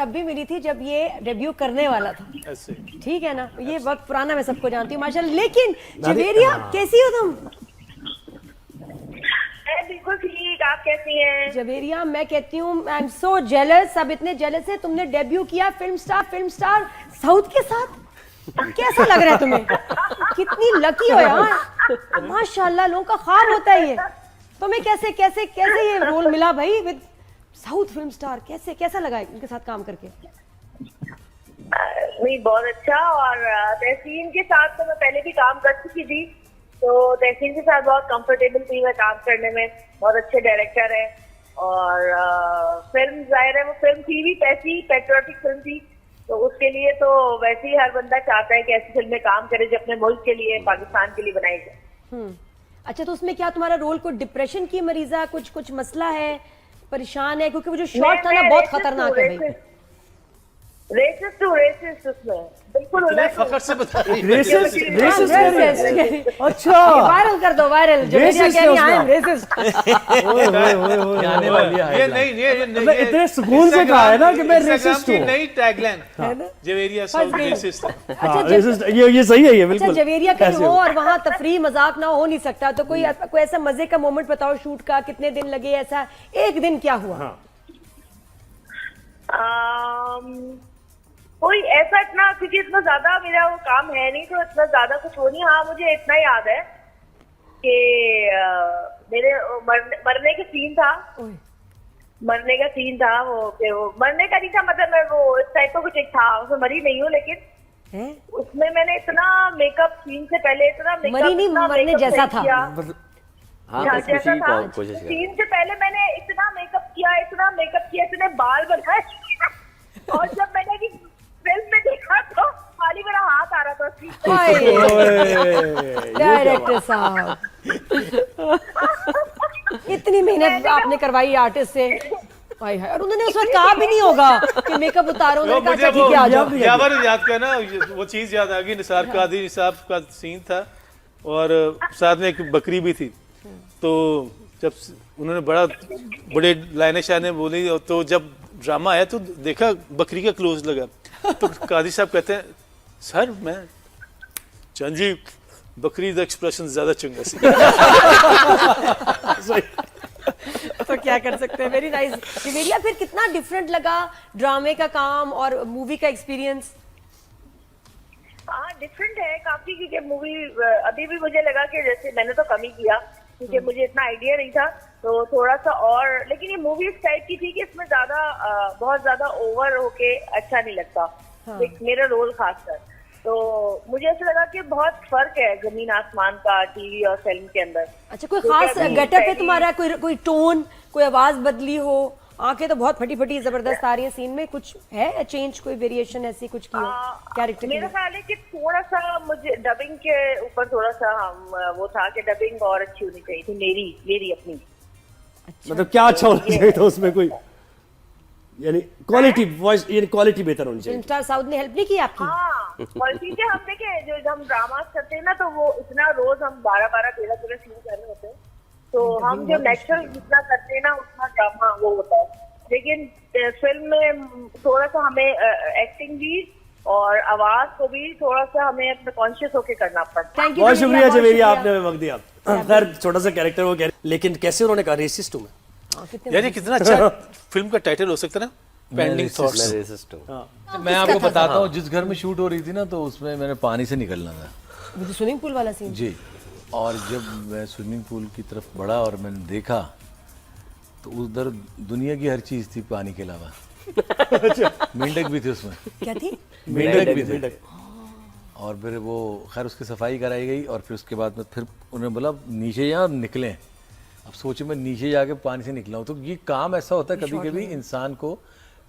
तब भी मिली थी जब ये डेब्यू करने वाला था, ठीक है ना, ये वक्त पुराना, मैं सबको जानती हूँ माशाल्लाह। लेकिन जवेरिया कैसी हो तुम? बिल्कुल ठीक, आप कैसी हैं? जवेरिया मैं कहती हूँ आई एम सो जेलस, सब इतने जेलस है, तुमने डेब्यू किया फिल्म स्टार साउथ के साथ, कैसा लग रहा है तुम्हें? कितनी लकी हो यार, माशाल्लाह, लोगों का ख्वाब होता है ये। तुम्हें कैसे कैसे कैसे ये रोल मिला भाई विद साउथ फिल्म स्टार, कैसे कैसा लगा इनके साथ काम करके? नहीं, बहुत अच्छा। और तहसीन के साथ तो मैं पहले भी काम कर चुकी थी, तो तहसीन के साथ बहुत कंफर्टेबल थी मैं काम करने में। बहुत अच्छे डायरेक्टर है और फिल्म जाहिर है वो फिल्म थी भी पैसी पेट्रियोटिक फिल्म थी, तो उसके लिए तो वैसे ही हर बंदा चाहता है कि ऐसी फिल्म में काम करे जो अपने मुल्क के लिए, पाकिस्तान के लिए बनाई जाए। अच्छा, तो उसमें क्या तुम्हारा रोल कोई डिप्रेशन की मरीजा, कुछ मसला है, परेशान है? क्योंकि वो जो शॉट था ना बहुत खतरनाक है भाई। रेसिस्ट उसमें बिल्कुल फखर से बता रही है। अच्छा, वायरल कर दो, वायरल। जवेरिया कह रही है आई एम रेसिस्ट। आने वाली है ये नहीं मैं इतने सुकून से कहा है ना कि मैं रेसिस्ट हूँ। नई टैगलाइन जवेरिया साउथ रेसिस्ट। अच्छा, ये सही है, ये बिल्कुल। अच्छा, जवेरिया कहीं हो और वहाँ तफरी मजाक ना हो नहीं सकता, तो कोई ऐसा मजे का मोमेंट बताओ शूट का, कितने दिन लगे, ऐसा एक दिन क्या हुआ? कोई ऐसा इतना, क्योंकि इतना ज्यादा मेरा वो काम है नहीं, तो इतना ज्यादा कुछ हो नहीं। हाँ, मुझे इतना याद है कि मेरे मरने का सीन था, वो कि वो मरने का नहीं था, मतलब मैं वो इस टाइप का कुछ एक था, उसमें मरी नहीं हूँ, लेकिन उसमें मैंने इतना मेकअप सीन से पहले इतना मरी नहीं, मरने जैसा था। जैसा था सीन से पहले मैंने इतना मेकअप किया, इतने बाल बनाए और जब मैंने फिल्म में देखा तो खाली मेरा हाथ आ रहा था। डायरेक्टर साहब, इतनी मेहनत आपने करवाई आर्टिस्ट से, और उन्होंने उस वक्त कहा भी नहीं होगा कि मेकअप उतारो, उन्होंने कहा ठीक है आ जाओ। याद किया ना, वो चीज याद आ गई, निसार कादी साहब का सीन था और साथ में एक बकरी भी थी, तो जब उन्होंने बड़े लाइनें शाने बोली, तो जब ड्रामा आया तो देखा बकरी का क्लोज लगा, तो कादी साहब कहते हैं सर मैं चंद जी बकरी द एक्सप्रेशन ज्यादा चंगा सी। तो क्या कर सकते हैं, वेरी नाइस। जवेरिया, फिर कितना डिफरेंट लगा ड्रामे का काम और मूवी का एक्सपीरियंस? हाँ, डिफरेंट है काफी, क्योंकि मूवी अभी भी मुझे लगा कि जैसे मैंने तो कम ही किया, क्योंकि मुझे इतना आइडिया नहीं था, तो थोड़ा सा और, लेकिन ये मूवी इस टाइप की थी कि इसमें बहुत ज्यादा ओवर होके अच्छा नहीं लगता। हाँ। मेरा रोल खासकर, तो मुझे ऐसा लगा कि बहुत फर्क है जमीन आसमान का टीवी और फिल्म के अंदर। अच्छा, कोई खास गेटअप है तुम्हारा, कोई टोन, कोई आवाज बदली हो? आंखें तो बहुत फटी फटी जबरदस्त आ रही है सीन में, कुछ है चेंज, कोई वेरिएशन ऐसी कुछ की हो कैरेक्टर? मेरा ख्याल है कि थोड़ा सा मुझे डबिंग के ऊपर थोड़ा सा वो था कि डबिंग और अच्छी होनी चाहिए थी, मेरी अपनी। अच्छा। मतलब क्या अच्छा होना चाहिए था उसमें, कोई यानी क्वालिटी वॉइस, यानी क्वालिटी बेहतर होनी चाहिए। फिल्म स्टार साउथ ने हेल्प नहीं की आपकी? हाँ, क्वालिटी के हम देखे जो हम ड्रामास करते हैं ना, तो वो इतना रोज हम 12-12, 13-13 सीन कर रहे होते हैं, तो हम जो नेचुरल जितना करते हैं ना उतना ड्रामा वो होता है, लेकिन फिल्म में थोड़ा सा हमें एक्टिंग भी और आवाज को भी थोड़ा सा हमें अपने कॉन्शियस होके करना पड़ता है। बहुत शुक्रिया जवेरिया, आपने हमें वक्त दिया। खैर छोटा सा कैरेक्टर वो कह, लेकिन कैसे उन्होंने कहा रेसिस्ट हूं मैं, यानी कितना अच्छा फिल्म का टाइटल हो सकता है ना, पेंडिंग थॉट्स। मैं आपको बताता हूँ, जिस घर में शूट हो रही थी ना, तो उसमें मैंने पानी से निकलना था, वो स्विमिंग पूल वाला सीन जी। और जब मैं स्विमिंग पूल की तरफ बढ़ा और मैंने देखा तो उधर दुनिया की हर चीज थी पानी के अलावा। मेंढक भी थे उसमें। क्या थी? मेंढक भी थे। और फिर वो खैर उसकी सफाई कराई गई और फिर उसके बाद में फिर उन्होंने बोला नीचे यहाँ निकलें। अब सोचो मैं नीचे जाके पानी से निकला हूँ, तो ये काम ऐसा होता है कभी कभी इंसान को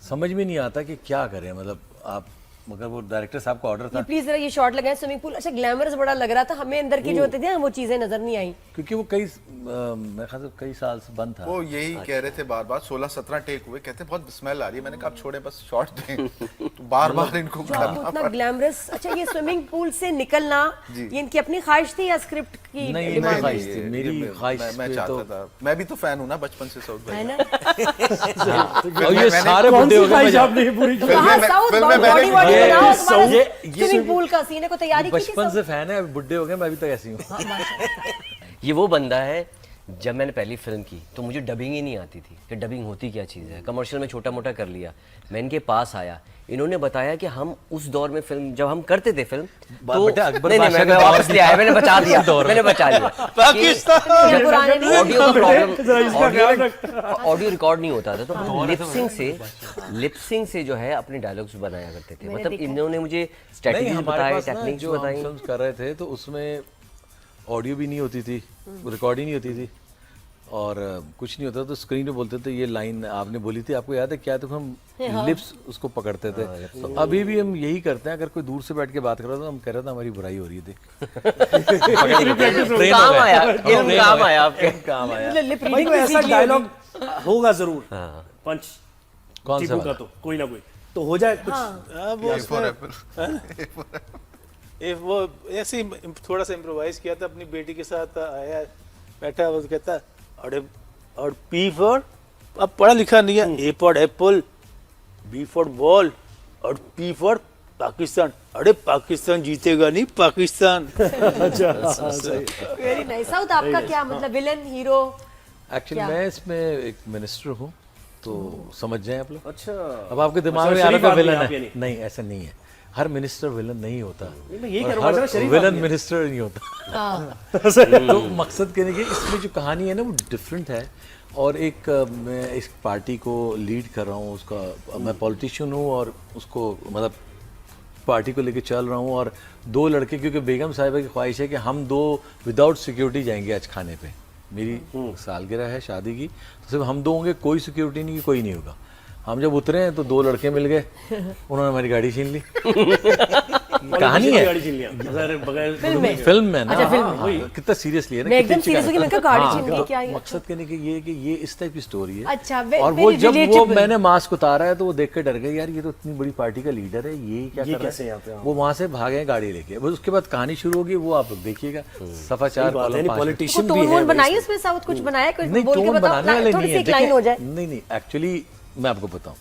समझ में नहीं आता कि क्या करें, मतलब आप, मगर वो डायरेक्टर साहब का ऑर्डर था। प्लीज जरा ये शॉट लगाएं स्विमिंग पूल। अच्छा, ग्लैमरस बड़ा लग रहा था, हमें अंदर की जो होती थी ना वो चीजें नजर नहीं आई, क्योंकि वो मैं ख्याल से कई साल से बंद था। वो यही कह रहे थे बार-बार, 16-17 टेक हुए, कहते हैं बहुत स्मेल आ रही है, मैंने कहा आप छोड़े बस शॉट दें, तो बार-बार इनको इतना ग्लैमरस। अच्छा, ये स्विमिंग पूल से निकलना ये इनकी अपनी ख्वाहिश थी या स्क्रिप्ट की नहीं, डिमांड नहीं, ख्वाहिश थी, मेरी ख्वाहिश मैं पे चाहता तो था, मैं भी तो फैन हूँ ना बचपन से साउथ है भाई। ना? और ये सारे कौन बुड्ढे सी हो गए ख्वाहिश मैं- आपने ये पूरी की? कहाँ में- साउथ फिल्म में बॉडी मैंने- वॉडी ये- बनाओ तुम्हारा ये- स्विमिंग पूल का सीने को तैयारी की थी बचपन से साउथ? फैन है, अभी बुड्ढे हो गए, मैं अभी तक ऐसी हूँ। ये वो बंदा है, जब मैंने पहली फिल्म की तो मुझे डबिंग ही नहीं आती थी कि डबिंग होती क्या चीज़ है। कमर्शियल में छोटा मोटा कर लिया, मैं इनके पास आया, इन्होंने बताया कि हम उस दौर में फिल्म जब हम करते थे फिल्म तो बेटा, अकबर नहीं, बादशाह मैं का वापस दौर ले आया, मैंने बचा दिया, दौर मैंने बचा लिया। पाकिस्तान ये पुराने नहीं ऑडियो का जरा इसका ख्याल प्रॉब्लम, ऑडियो रिकॉर्ड नहीं होता था तो हम लिपसिंग से जो है अपने डायलॉग्स बनाया करते थे। मतलब इन्होंने मुझे नहीं, स्ट्रेटजीज हमारे बताए, पास ना टेक्निक्स जो हम बताई। फिल्म कर रहे थे तो उसमें ऑडियो भी नहीं होती थी, रिकॉर्ड ही नहीं होती थी और कुछ नहीं होता, तो स्क्रीन पे बोलते थे ये लाइन आपने बोली थी, आपको याद है क्या? तो हम लिप्स उसको पकड़ते थे। तो अभी भी हम यही करते हैं, अगर कोई दूर से बैठ के बात कर रहा था तो हम कह रहे थे हमारी बुराई हो रही है, देख काम आया, इल्म काम आया आपके। काम आया। मतलब लिप भाई रीडिंग कोई भी ऐसा सीख ली डायलॉग होगा जरूर, पंच कौन सा टीपू का, वाला? तो कोई ना कोई तो हो जाए कुछ। वो A for उसमें- apple। वो ऐसे ही थोड़ा सा इम्प्रोवाइज किया था, अपनी बेटी के साथ आया, बैठा, वो कहता अरे और पी फॉर, अब पढ़ा लिखा नहीं है, A for apple, B for ball और पी फॉर पाकिस्तान। अरे पाकिस्तान जीतेगा नहीं, पाकिस्तान। अच्छा हाँ, सही। Very nice. साउथ आपका क्या मतलब विलन हीरो? एक्चुअली क्या? मैं इसमें एक मिनिस्टर हूँ, तो समझ जाएं आप लोग। अच्छा अब आपके दिमाग अच्छा, में आ रहा शरीफ था आदमी विलन आप है, यानी। नहीं ऐसा नहीं है, हर मिनिस्टर विलन नहीं होता, मैं यही और कह रहा हूँ, हर शरीफ विलन आदमी है। मिनिस्टर नहीं होता। हाँ। तो मकसद कहने की इसमें जो कहानी है ना वो डिफरेंट है, और एक मैं इस पार्टी को लीड कर रहा हूँ, उसका मैं पॉलिटिशियन हूँ और उसको मतलब पार्टी को लेके चल रहा हूँ, और दो लड़के, क्योंकि बेगम साहिबा की ख्वाहिश है कि हम दो विदाउट सिक्योरिटी जाएंगे आज खाने पे, मेरी सालगिरह है शादी की, तो सिर्फ हम दो होंगे, कोई सिक्योरिटी नहीं, कोई नहीं होगा। हम जब उतरे हैं तो दो लड़के मिल गए, उन्होंने हमारी गाड़ी छीन ली। कहानी है गाड़ी छीन लिया अगर बगैर फिल्म में? फिल्म में ना, अच्छा, फिल्म हाँ, हाँ, कितना सीरियसली है ना, मैं एकदम कितनी serious हो गई, मैंने कहा गाड़ी छीन ली, तो क्या ये? मकसद कहने की ये है कि ये इस टाइप की स्टोरी है। अच्छा, और वो very जब वो relatable। मैंने मास्क उतारा है तो वो देख के डर गए, यार ये तो इतनी बड़ी पार्टी का लीडर है, ये क्या ये कर रहा कैसे है? यहाँ पे, हाँ। वो वहां से भागे गाड़ी लेके, बस उसके बाद कहानी शुरू होगी, वो आप लोग देखिएगा, सफा 4 कॉलम 5 में। पॉलिटिशियन भी टोन है वोन भाई बनाई इसमें। उसमें? साउथ कुछ बनाया, कुछ नहीं, बोल के टोन बताओ बनाने वाले थोड़ी नहीं सी है, एक लाइन हो जाए। नहीं नहीं, एक्चुअली मैं आपको बताऊं,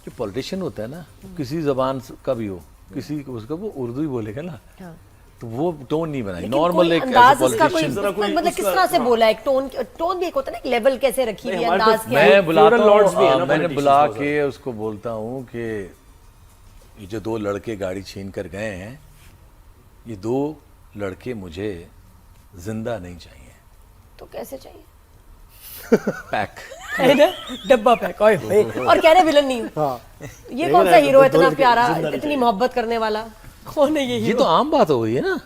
जो पॉलिटिशियन होता है ना, किसी जबान का भी हो, किसी को उसका वो उर्दू ही बोलेगा ना, तो वो टोन नहीं बनाई, लेकिन नॉर्मल कोई एक अंदाज उसका कोई पॉलिटिशियन। मतलब किस तरह से बोला है? एक टोन भी एक होता है ना, एक लेवल कैसे रखी हुई है, हमारे अंदाज पास क्या है? मैं बुलाता Plural lords भी है हूँ, ना मैंने politicians बुला बहुत के उसको बोलता हूँ कि ये जो दो लड़के गाड़ी छीन कर गए हैं, ये दो लड़के मुझे जिंदा नहीं चाहिए, तो कैसे चाहिए? पैक। है ना, डब्बा पैक। ओए होए। और कह रहे विलन नहीं हूँ। हाँ ये कौन सा हीरो है दो इतना लड़के प्यारा, जिंदा नहीं इतनी मोहब्बत करने वाला? कौन है ये ये हीरो? तो आम बात हो गई है ना।